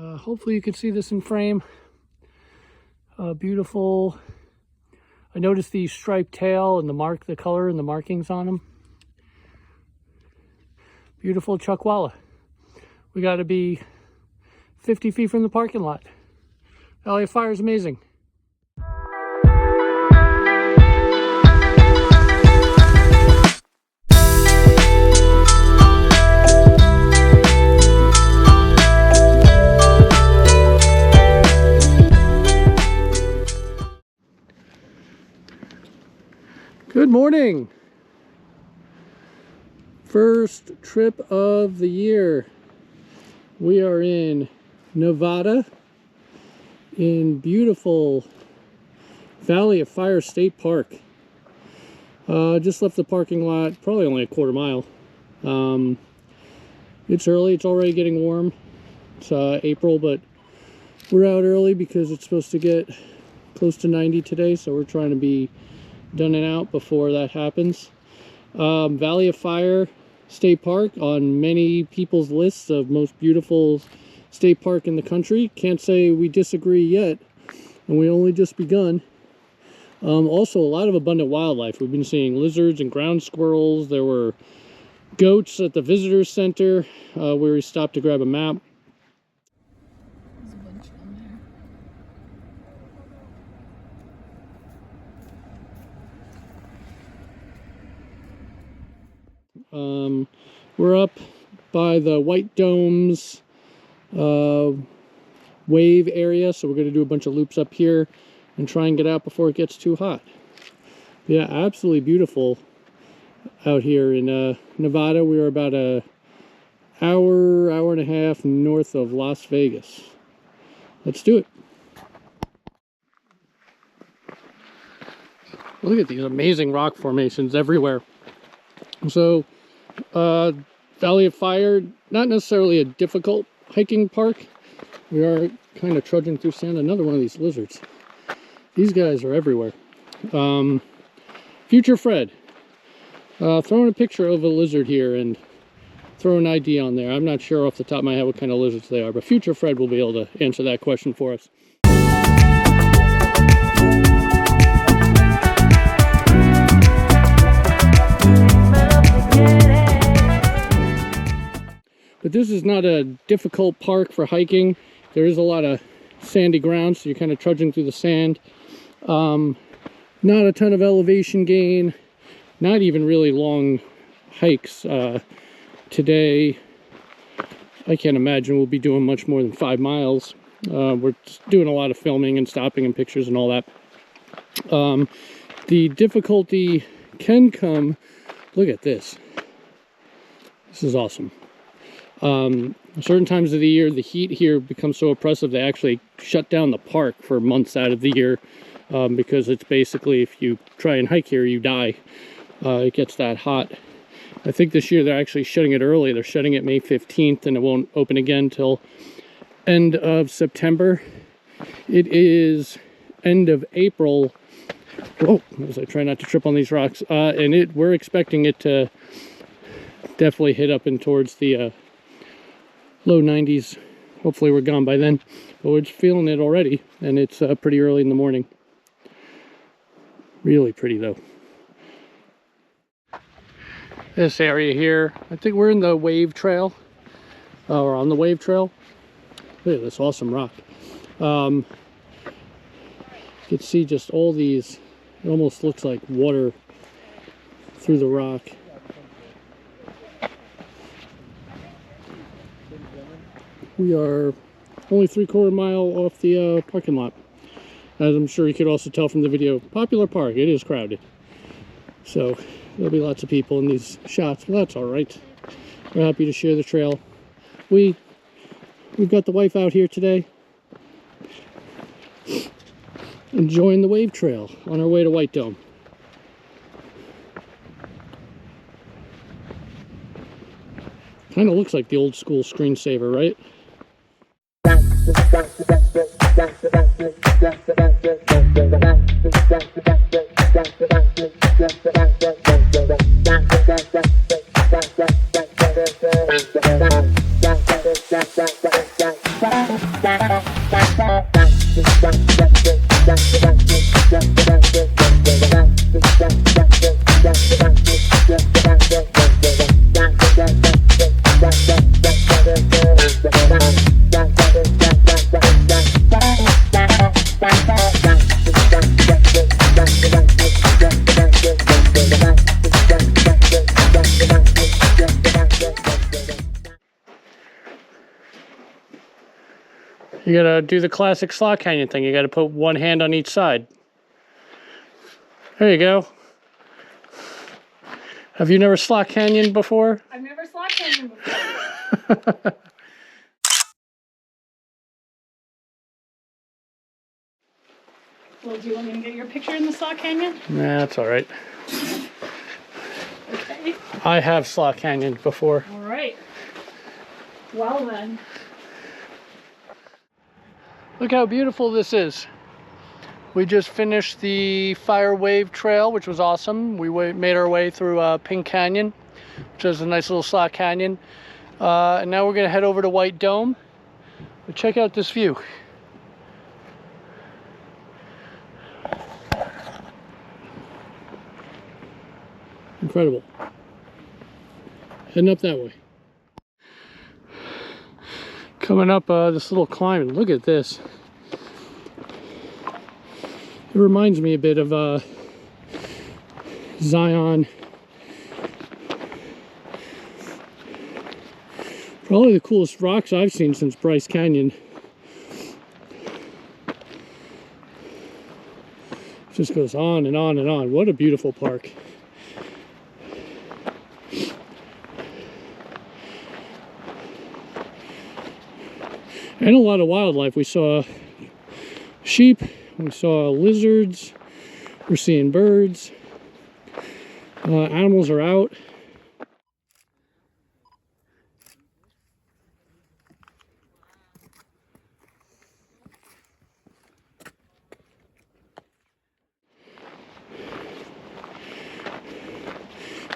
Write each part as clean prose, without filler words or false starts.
Hopefully you can see this in frame. Beautiful. I noticed the striped tail and the color and the markings on them. Beautiful chuckwalla. We got to be 50 feet from the parking lot. Valley of Fire is amazing. Good morning. First trip of the year. We are in Nevada in beautiful Valley of Fire State Park. Just left the parking lot, probably only a quarter mile. It's early, it's already getting warm. It's April, but we're out early because it's supposed to get close to 90 today, so we're trying to be done and out before that happens. Valley of Fire State Park on many people's lists of most beautiful state park in the country. Can't say we disagree yet, and we only just begun. Also a lot of abundant wildlife. We've been seeing lizards and ground squirrels. There were goats at the visitor center where we stopped to grab a map. There's a bunch of them here. We're up by the White Domes wave area, so we're going to do a bunch of loops up here and try and get out before it gets too hot. Yeah, absolutely beautiful out here in Nevada. We are about an hour and a half north of Las Vegas. Let's do it. Look at these amazing rock formations everywhere. So Valley of Fire, not necessarily a difficult hiking park. We are kind of trudging through sand. Another one of these lizards. These guys are everywhere. Future Fred, throwing a picture of a lizard here and throw an ID on there. I'm not sure off the top of my head what kind of lizards they are, but Future Fred will be able to answer that question for us. But this is not a difficult park for hiking. There is a lot of sandy ground, so you're kind of trudging through the sand. Not a ton of elevation gain, not even really long hikes. Today, I can't imagine we'll be doing much more than 5 miles. We're just doing a lot of filming and stopping and pictures and all that. The difficulty can come, look at this. This is awesome. Certain times of the year, the heat here becomes so oppressive they actually shut down the park for months out of the year, because it's basically, if you try and hike here, you die. It gets that hot. I think this year they're actually shutting it early. They're shutting it May 15th, and it won't open again till end of September. It is end of April. Whoa, as I try not to trip on these rocks. And we're expecting it to definitely hit up and towards the low 90s. Hopefully we're gone by then, but we're just feeling it already, and it's pretty early in the morning. Really pretty though. This area here, I think we're in the wave trail, or on the wave trail. Look at this awesome rock. You can see just all these, it almost looks like water through the rock. We are only 3/4 mile off the parking lot. As I'm sure you could also tell from the video, popular park, it is crowded. So there'll be lots of people in these shots, but that's all right. We're happy to share the trail. We've got the wife out here today, enjoying the wave trail on our way to White Dome. Kind of looks like the old school screensaver, right? You gotta do the classic Slot Canyon thing. You gotta put one hand on each side. There you go. Have you never Slot Canyon before? I've never Slot Canyon before. Well, do you want me to get your picture in the Slot Canyon? Nah, that's all right. Okay. I have Slot Canyon before. All right. Well then. Look how beautiful this is. We just finished the Fire Wave Trail, which was awesome. We made our way through Pink Canyon, which is a nice little Slot Canyon. And now we're gonna head over to White Dome. But check out this view. Incredible. Heading up that way. Coming up this little climb, and look at this. It reminds me a bit of Zion. Probably the coolest rocks I've seen since Bryce Canyon. It just goes on and on and on. What a beautiful park. And a lot of wildlife. We saw sheep, we saw lizards, we're seeing birds. Animals are out.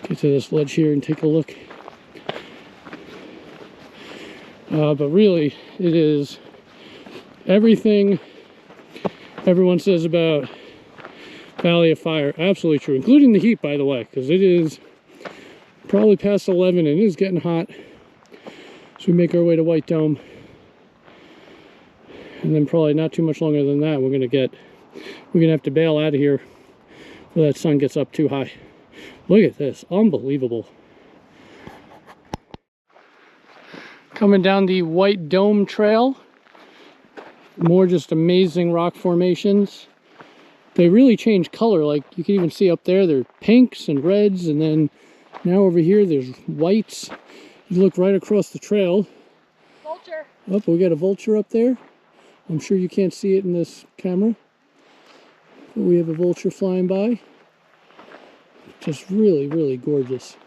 Get to this ledge here and take a look. But really, it is everything everyone says about Valley of Fire. Absolutely true, including the heat, by the way, because it is probably past 11 and it is getting hot. So we make our way to White Dome, and then probably not too much longer than that, we're gonna have to bail out of here before that sun gets up too high. Look at this, unbelievable. Coming down the White Dome Trail, more just amazing rock formations. They really change color, like you can even see up there, they're pinks and reds, and then now over here there's whites. You look right across the trail. Vulture. Oh, we got a vulture up there. I'm sure you can't see it in this camera, but we have a vulture flying by. Just really, really gorgeous.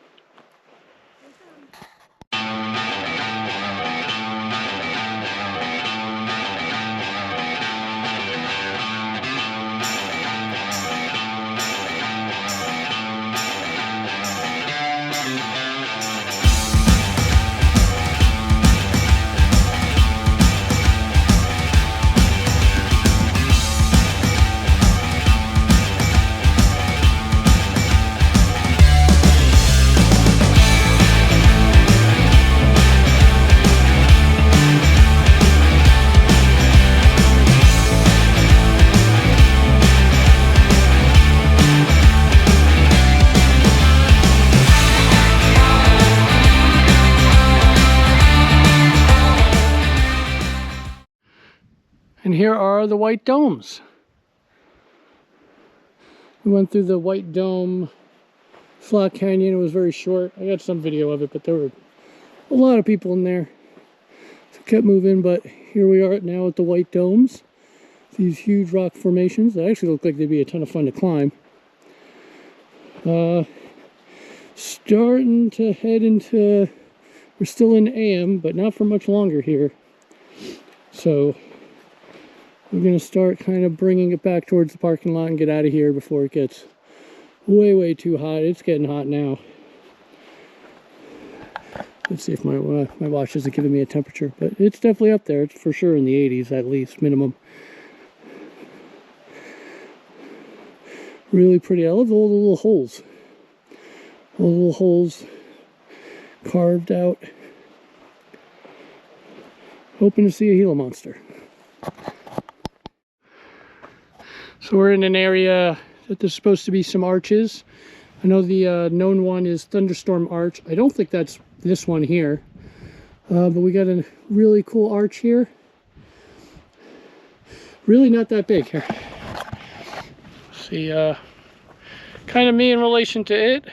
And here are the White Domes. We went through the White Dome Slot Canyon. It was very short. I got some video of it, but there were a lot of people in there. So kept moving, but here we are now at the White Domes. These huge rock formations. They actually look like they'd be a ton of fun to climb. Starting to head into, we're still in AM, but not for much longer here. So we're going to start kind of bringing it back towards the parking lot and get out of here before it gets way, way too hot. It's getting hot now. Let's see if my watch isn't giving me a temperature, but it's definitely up there. It's for sure in the 80s at least, minimum. Really pretty. I love all the little holes. All the little holes carved out. Hoping to see a Gila monster. So we're in an area that there's supposed to be some arches. I know the known one is Thunderstorm Arch. I don't think that's this one here. But we got a really cool arch here. Really not that big here. See, kind of me in relation to it.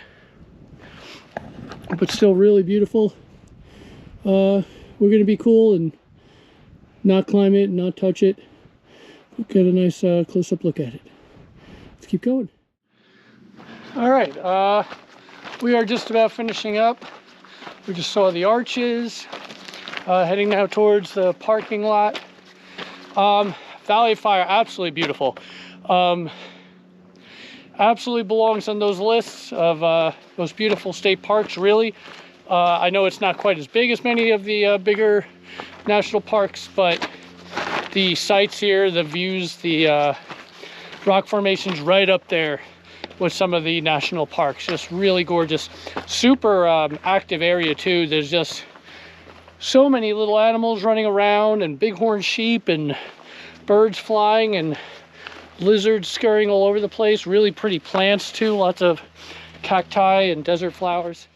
But still really beautiful. We're going to be cool and not climb it, not touch it. Get a nice close-up look at it. Let's keep going. All right, we are just about finishing up. We just saw the arches, heading now towards the parking lot. Valley of Fire, absolutely beautiful. Absolutely belongs on those lists of most beautiful state parks, really. I know it's not quite as big as many of the bigger national parks, but the sights here, the views, the rock formations right up there with some of the national parks. Just really gorgeous. Super active area too. There's just so many little animals running around, and bighorn sheep and birds flying and lizards scurrying all over the place. Really pretty plants too. Lots of cacti and desert flowers.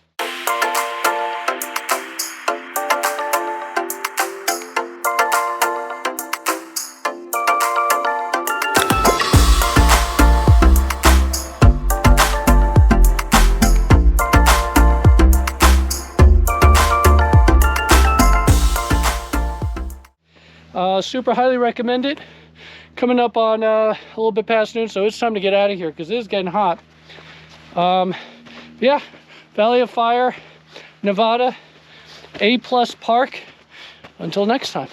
Super highly recommend it. Coming up on a little bit past noon, so it's time to get out of here because it is getting hot. Yeah, Valley of Fire, Nevada, A+ Park. Until next time.